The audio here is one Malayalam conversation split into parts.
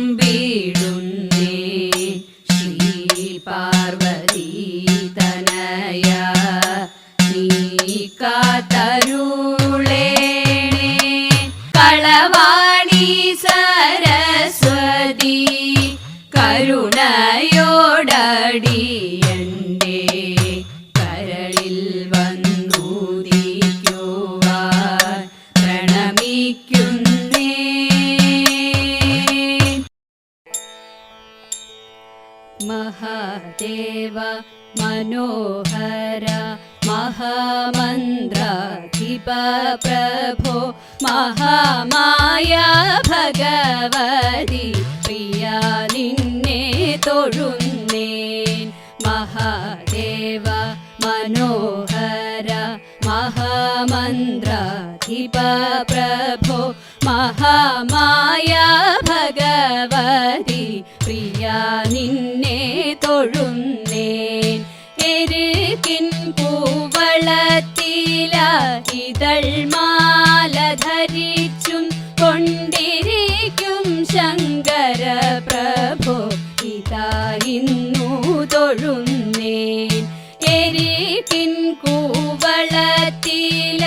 കുമ്പിടുന്നേ ശ്രീ പാർവതി തനയ നീ കാത്തരുളേണേ കളവാണി സരസ്വതി കരുണയോടടിയന്റെ കരളിൽ വന്നുദിക്കുവാൻ പ്രണമിക്കുന്നേ. മഹാദേവ മനോഹര മഹാമന്ത്രാധിപ പ്രഭോ മഹാമായ ഭഗവതി പ്രിയ നിന്നെ തൊഴുന്നേൻ. മഹാദേവ മനോഹര മഹാമന്ത്രാധിപ പ്രഭോ മഹാമായ ഭഗവതി പ്രിയ നിന്നെ തൊഴുന്നേൻ. എരുകിൻ പൂവളത്തില ഇതൾമാല ധരിച്ചും കൊണ്ടിരിക്കും ശങ്കര പ്രഭോ ഇതാ ഇന്നു തൊഴുന്നേൻ. എരുകിൻ കൂവളത്തില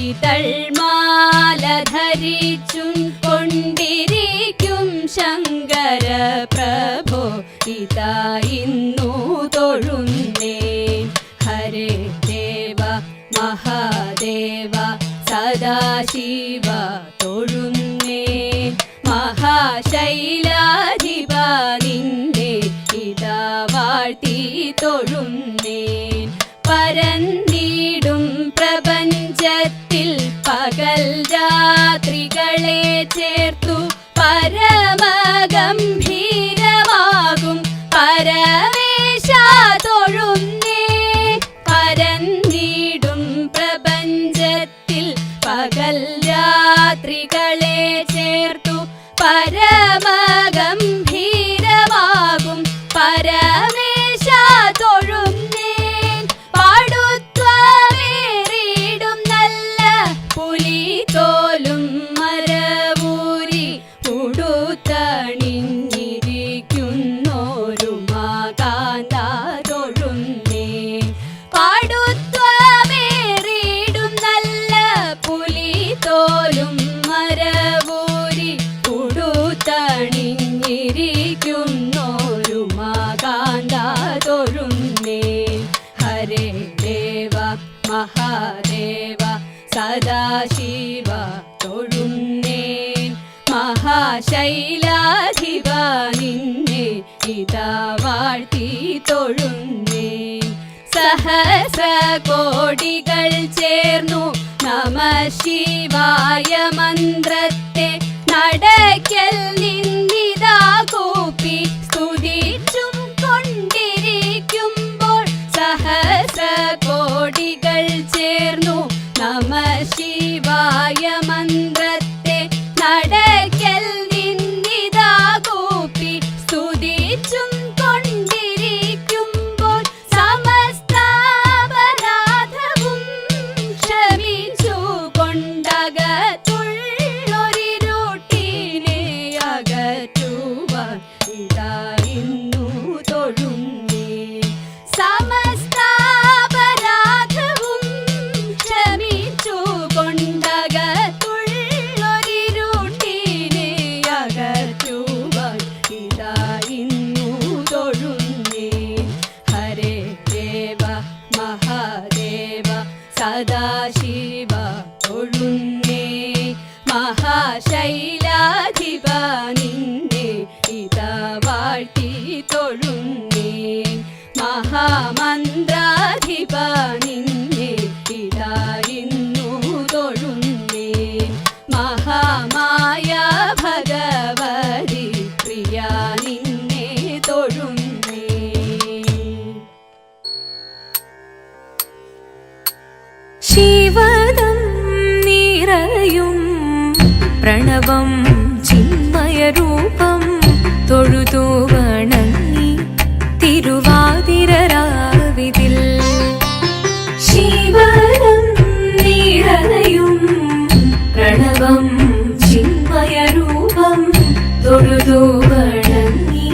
ഇതൾമാല ധരിച്ചും കൊണ്ടിരിക്കും ശങ്കര പ്രഭോ ഇതാ ഇന്നു തൊഴുന്നേൻ. ഹരേ ദേവ മഹാദേവ സദാശിവ തൊഴുന്നേൻ. മഹാശൈലാധിപ നിന്നെ ഇതാ വാഴ്ത്തി തൊഴുന്നേൻ. പരന്നിടും പ്രപഞ്ചത്തിൽ പകൽ രാത്രികളെ ചേർത്തു പരമഗംഭീരമാകും പരമേശ തൊഴുന്നേൻ. പരന്നിടും പ്രപഞ്ചത്തിൽ പകൽ രാത്രികളെ ചേർത്തു പരമഗംഭീരമാകും പരമേശ തൊഴുന്നേൻ. പാടുത്വമേറിടും നല്ല പുലിതോലും മരവൂരി ഉടുത്തണിഞ്ഞിരിക്കുന്നോരുമാകാന്ത തൊഴുന്നേൻ. പാടുത്വമേറിടും നല്ല പുലിതോലും മരവൂരി ഉടുത്തണിഞ്ഞിരിക്കുന്നോരുമാകാന്ത തൊഴുന്നേൻ. ഹരേ ദേവ മഹാദേവ സദാശിവ തൊഴുന്നേൻ. മഹാശൈലാധിപ നിന്നെ ഇതാ വാഴ്ത്തി തൊഴുന്നേൻ. സഹസ്രകോടികൾ ചേർന്നു നമ ശിവായ മന്ത്രത്തെ നടക്കൽ നിന്നിതാ കൂപ്പി സ്തുതിച്ചും കൊണ്ടിരിക്കുമ്പോൾ സഹസ്രകോടികൾ ചേർന്നു നമ ശിവായ മന്ത്രത്തെ നടക്കൽ നിന്നിതാ കൂപ്പി സ്തുതിച്ചും കൊണ്ടിരിക്കുമ്പോൾ സമസ്താപരാധവും ക്ഷമിച്ചു കൊണ്ടകത്തുള്ളൊരിരുട്ടിനെ അകറ്റുവാൻ ഇതാ ഇന്നു തൊഴുന്നേൻ. സമസ്താപരാധവും ക്ഷമിച്ചു കൊണ്ടകത്തുള്ളൊരിരുട്ടിനെ അകറ്റുവാൻ ഇതാ ഇന്നു തൊഴുന്നേൻ. ഹരേ ദേവ മഹാദേവ സദാശിവ തൊഴുന്നേൻ. മഹാശൈലാധിപ നിന്നെ ഇതാ വാഴ്ത്തി തൊഴുന്നേൻ. മഹാമന്ത്രാധിപ നിന്നെ ഇതാ ഇന്നു തൊഴുന്നേൻ. മഹാമായ ഭഗവതി പ്രിയ നിന്നെ തൊഴുന്നേൻ. ശിവദം നിറയും പ്രണവം ചിന്മയരൂപം തൊഴുതു വണങ്ങി തിരുവാതിരരാവിതിൽ. ശിവദം നിറയും പ്രണവം ചിന്മയരൂപം തൊഴുതു വണങ്ങി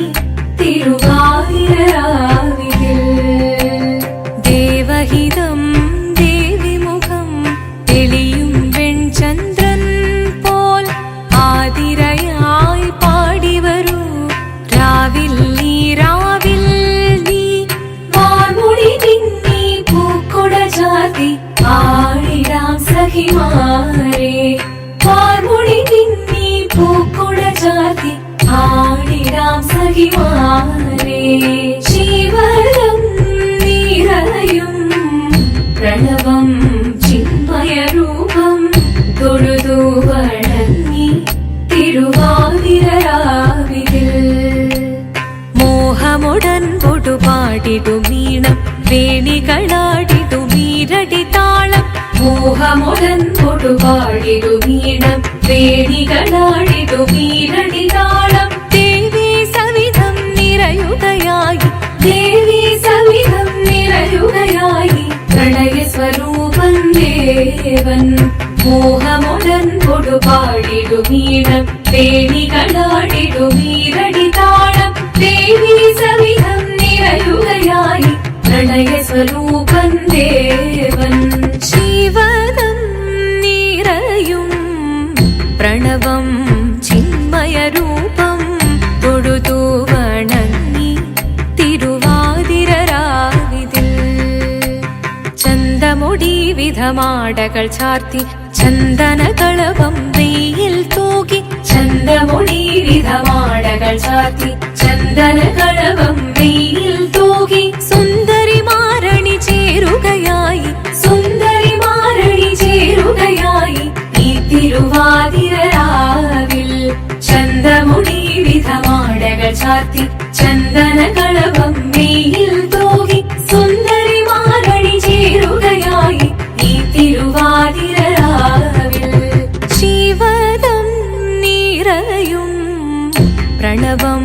തിരുവാതിരരാവിതിൽ. ദേവഹിതം ദേവിമുഖം തെളിയും വെൺചന്ദ്രൻ പോൽ ആതിരയായി പാടിവരൂ രാവിൽ നീ രാവിൽ നീ. വാർമുടി തിങ്ങി പൂക്കുട ചാർത്തി ആടിടാം സഖിമാരെ. വാർമുടി തിങ്ങി പൂക്കുട ചാർത്തി ആടിടാം സഖിമാരെ. ശിവരം നിറയും പ്രണവം ചിന്മയരൂപം തൊഴുതു വണങ്ങി തിരുവാതിരരാവിതിൽ. മോഹമുടൻ പൊടുപാടിടുമീണം വേണികളാടിടുമീരടി താളം. മോഹമുടൻ പൊടുപാടിടുമീണം വേണികളാടിടുമീരടി താളം. ദേവി സവിധം നിറയുകയായി ദേവി സവിധം നിറയുകയായി പ്രണയ സ്വരൂപൻ ദേവൻ. മോഹമുടൻ പൊടുപാടിടുമീണം വേണികളാടിടുമീരടി താളം. ദേവി സവിധം നിറയുകയായി പ്രണയ സ്വരൂപൻ ദേവൻ. ശിവദം നിറയും പ്രണവം ചിന്മയരൂപം തൊഴുതു വണങ്ങി തിരുവാതിരരാവിതിൽ. ചന്തമുടി വിധമാടകൾ ചാർത്തി ചന്ദനകളവം വെയിൽ തൂകി. ചന്തമുടി വിധമാടകൾ ചാർത്തി ചന്ദനകളവം വെയിൽ തൂകി. സുന്ദരി മാരണി ചേരുകയായി സുന്ദരി മാരണി ചേരുകയായി ഈ തിരുവാതിരരാവിൽ. ചന്തമുടി വിധമാടകൾ ചാർത്തി ചന്ദനകളവം വെയിൽ തൂകി. സുന്ദരി മാരണി ചേരുകയായി ഈ തിരുവാതിരരാവിൽ. ശിവദം നിറയും പ്രണവം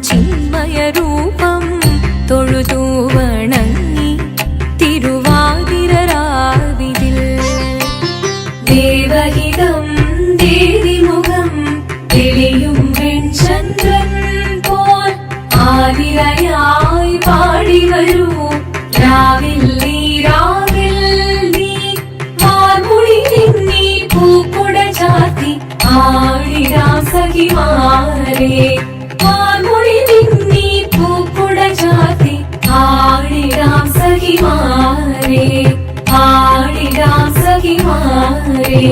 ചിന്മയരൂപം തൊഴുതു വണങ്ങി തിരുവാതിരരാവിതിൽ. ദേവഹിതം ദേവിമുഖം തെളിയും വെൺചന്ദ്രൻ പോൽ ആതിരയായി പാടിവരൂ രാവിൽ നീ രാവിൽ നീ. വാർമുടി തിങ്ങി പൂക്കുട ചാർത്തി ആടിടാം സഖിമാരെ. വാർമുടി തിങ്ങി പൂക്കുട ചാർത്തി ആടിടാം സഖിമാരെ. ആടിടാം സഖിമാരെ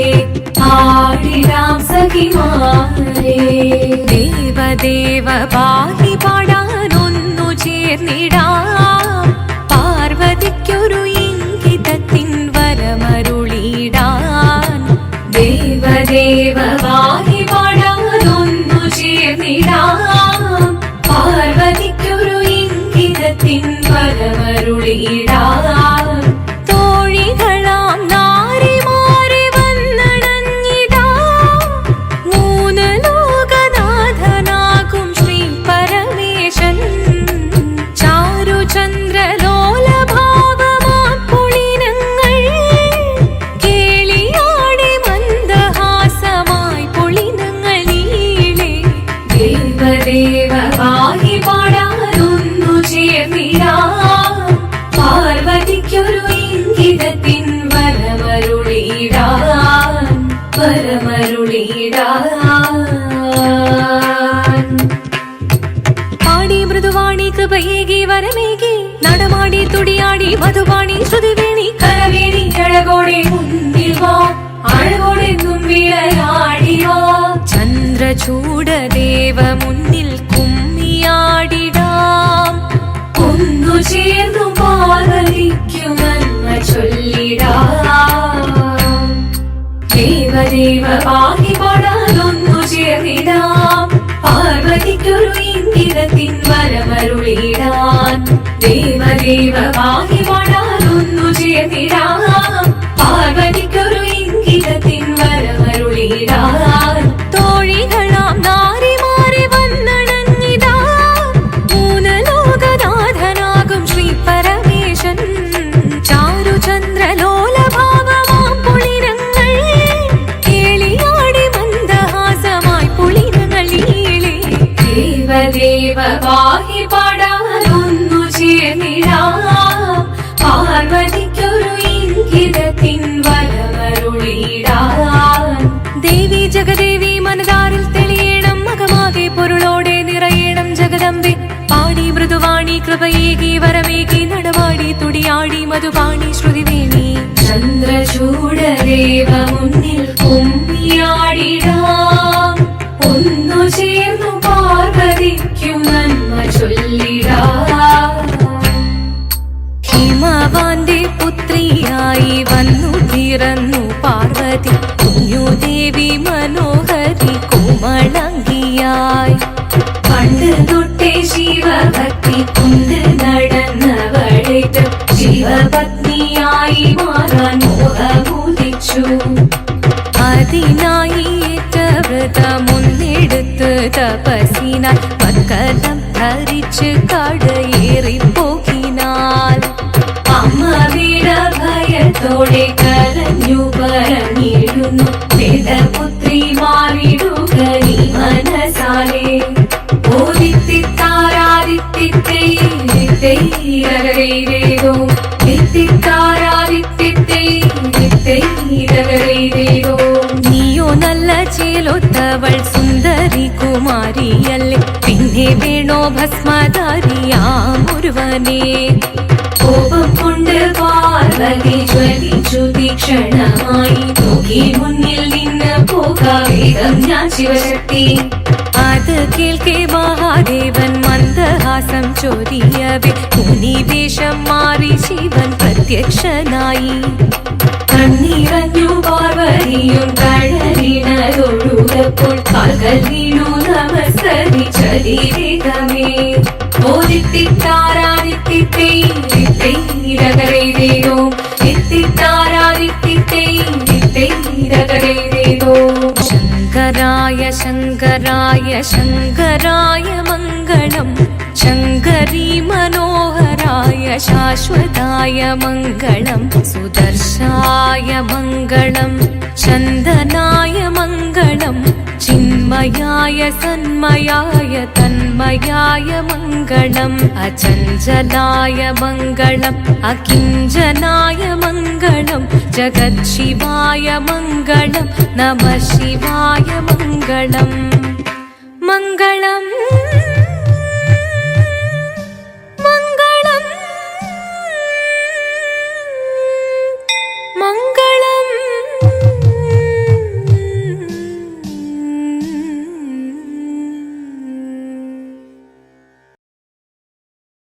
ആടിടാം സഖിമാരെ. ദേവദേവ പാഹി പാടാനൊന്നു ചേർന്നിടാം. പാർവതിക്കൊരു ഇംഗിതത്തിൻ വരമരുളിടാൻ. ദേവദേവ പാഹി പാടാനൊന്നു ചേർന്നിടാം. പാർവതിക്കൊരു ഇംഗിതത്തിൻ വരമരുളിടാൻ. തോഴികളാം നാരിമാരെ വന്നണഞ്ഞിടാം. മൂന്ന് ലോകനാഥനാകും ശ്രീ പരമേശൻ. ചാരുചന്ദ്രലോലഭാവമാം പുളിനങ്ങൾ കേളിയാടി മന്ദഹാസമായി പുളിനങ്ങൾ നീളെ. ദേവദേവ പാഹി പാടാനൊന്നു ചേർന്നിടാം. പാർവതിക്കൊരു ഇംഗിതത്തിൻ വരമരുളിടാൻ വരമരുളിടാൻ. പാടി മൃദുവാണി കൃപയേകി വരമേകി നടമാടി തുടിയാടി മധുവാണി ശ്രുതിവേണി കരവേണി അഴകോടെ മുന്നിൽ വാ അഴകോടെ തുമ്പിളയാടി വാ. ചന്ദ്രചൂഡദേവ മുന്നിൽ കുമ്മിയാടിടാം. ഒന്നു ചേർന്നു പാർവതിക്കു നന്മ ചൊല്ലിടാം. ദേവദേവ പാഹി പാടാനൊന്നു ചേർന്നിടാം. പാർവതിക്കൊരു ഇംഗിതത്തിൻ വരമരുളിടാൻ. ദേവദേവ പാഹി പാടാനൊന്നു ചേർന്നിടാം. പാർവതിക്കൊരു ഇംഗിതത്തിൻ വരമരുളിടാൻ. തോഴികളാം നാരിമാരെ വന്നണഞ്ഞിടാം. മൂന്ന് ലോകനാഥനാകും ശ്രീ പരമേശൻ. ചാരുചന്ദ്രലോലഭാവമാം പുളിനങ്ങൾ കേളിയാടി മന്ദഹാസമായി പുളിനങ്ങൾ നീളെ. പാഹി പാടാനൊന്നു ചേർന്നിടാം പാർവതിക്കൊരു ഇംഗിതത്തിൻ വരമരുളിടാൻ ദേവി ജഗദേവി മനതാരിൽ തെളിയണം മകമാകെ പൊരുളോടെ നിറയണം ജഗദമ്പെ പാടി മൃദുവാണി കൃപയേകി വരമേകി നടവാടി തുടിയാടി മധുപാണി ശ്രുതിവേണി ചന്ദ്രചൂടദേവ മുന്നിൽ കുമ്മിയാടിടാം ഒന്നു ചേർന്നു പാർവതിക്കു നന്മ ചൊല്ലിടാം ഹിമവാന്റെ പുത്രിയായി വന്നു പിറന്നു പാർവതി കുഞ്ഞുദേവി മനോഹരി കോമളങ്കിയായി പണ്ട് തൊട്ടേ ശിവഭക്തി കൊണ്ട് നടന്നവളിട്ട് ശിവപത്നിയായി മാറാൻ മോഹമുദിച്ചു അതിനായി ഏറ്റ വ്രതമൊന്നെടുത്ത് തപസിനാൽ മക്കലം ധരിച്ച് കടയേറിപ്പോകിനാൽ അമ്മ വീട ഭയത്തോടെ കരഞ്ഞു പറഞ്ഞിരുന്നു വേദപുത്രി മാറിടുക നീ മനസാലേ നീയോ നല്ല ചേലൊത്തവൾ സുന്ദരി കുമാരിയല്ലേ പിന്നെ വേണോ ഭസ്മധാരിയാമൊരുവനെ കോപം കൊണ്ട് പാർവതി ജ്വലിച്ചു തീക്ഷണമായി നോക്കി മുന്നിൽ നിന്ന് പോകാവേഗം ഞാൻ ശിവശക്തി അത് കേൾക്കെ മഹാദേവൻ മന്ദഹാസം ചൊരിയവേ മുനിവേഷം മാറി ശിവൻ പ്രത്യക്ഷനായി കണ്ണീറഞ്ഞു പാർവതിയും കഴലിനൊഴുകപ്പോൾ കാൽകൾ വീണു നമസ്കരിച്ചതിരേകമേ ശങ്കരായ ശങ്കരായ ശങ്കരായ മംഗളം ശങ്കരീ മനോഹരായ ശാശ്വതായ മംഗളം സുദർശായ മംഗളം ചന്ദനായ മംഗളം ചിന്മയായ സന്മയായ തന്മയായ മംഗളം അചഞ്ചലായ മംഗളം അകിഞ്ചനായ മംഗളം ജഗത്ശിവായ മംഗളം നമഃ ശിവായ മംഗളം മംഗളം